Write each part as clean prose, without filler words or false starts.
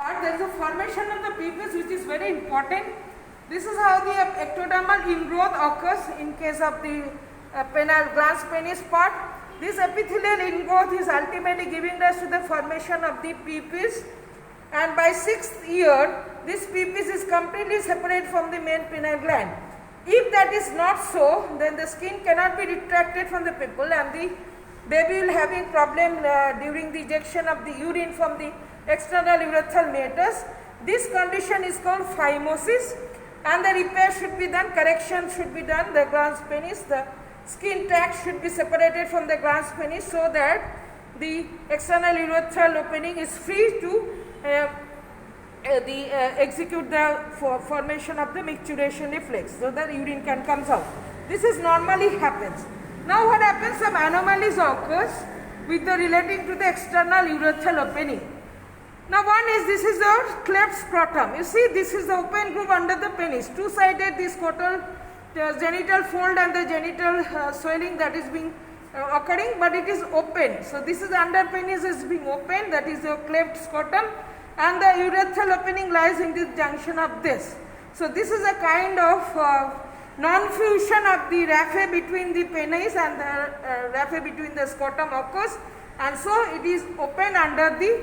There is a formation of the peepus which is very important. This is how the ectodermal ingrowth occurs in case of the glans penis part. This epithelial ingrowth is ultimately giving rise to the formation of the peepus, and by 6th year this peepus is completely separate from the main penile gland. If that is not so, then the skin cannot be retracted from the pupil and the baby will having problem during the ejection of the urine from the external urethral meatus. This condition is called phimosis, and the repair should be done, correction should be done. The glans penis, the skin tract should be separated from the glans penis so that the external urethral opening is free to execute the formation of the micturition reflex, so that urine can come out. This is normally happens. Now what happens, some anomalies occurs with the relating to the external urethral opening. Now one is, this is the cleft scrotum. You see, this is the open groove under the penis. Two-sided the scrotal genital fold and the genital swelling that is being occurring, but it is open. So this is under penis is being open, that is the cleft scrotum, and the urethral opening lies in the junction of this. So this is a kind of non-fusion of the raphe between the penis and the raphe between the scrotum occurs, and so it is open under the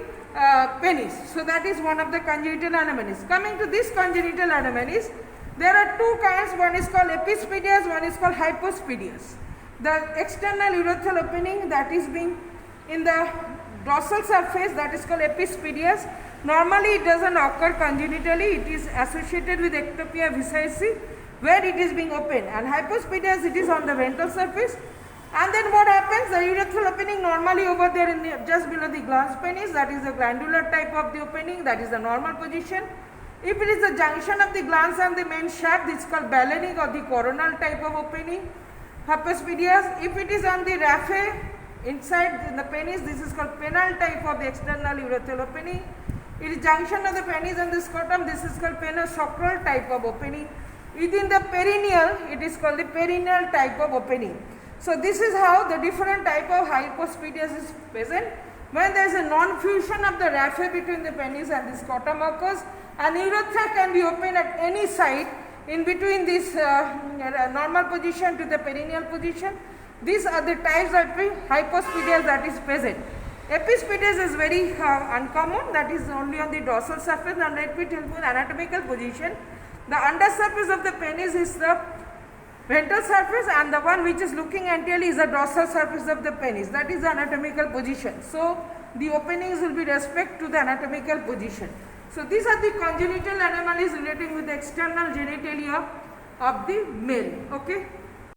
penis. So that is one of the congenital anomalies. Coming to this congenital anomalies, there are two kinds. One is called epispadias, one is called hypospadias. The external urethral opening that is being in the dorsal surface, that is called epispadias. Normally it doesn't occur congenitally, it is associated with ectopia visceri where it is being open, and hypospadias it is on the ventral surface. And then what happens, the urethral opening normally over there in the, just below the glans penis, that is the glandular type of the opening, that is the normal position. If it is the junction of the glans and the main shaft, this is called ballonic or the coronal type of opening, hypospadias. If it is on the raphe inside the penis, this is called penile type of the external urethral opening. It is junction of the penis and the scrotum, this is called penosacral type of opening. Within the perineal, it is called the perineal type of opening. So this is how the different type of hypospadias is present. When there is a non-fusion of the raphe between the penis and the scrotum occurs, and urethra can be open at any side in between this normal position to the perineal position. These are the types of hypospadias that is present. Epispadias is very uncommon, that is only on the dorsal surface, and let me tell you the anatomical position. The undersurface of the penis is the ventral surface, and the one which is looking anteriorly is the dorsal surface of the penis, that is the anatomical position. So the openings will be respect to the anatomical position. So these are the congenital anomalies relating with the external genitalia of the male. Okay.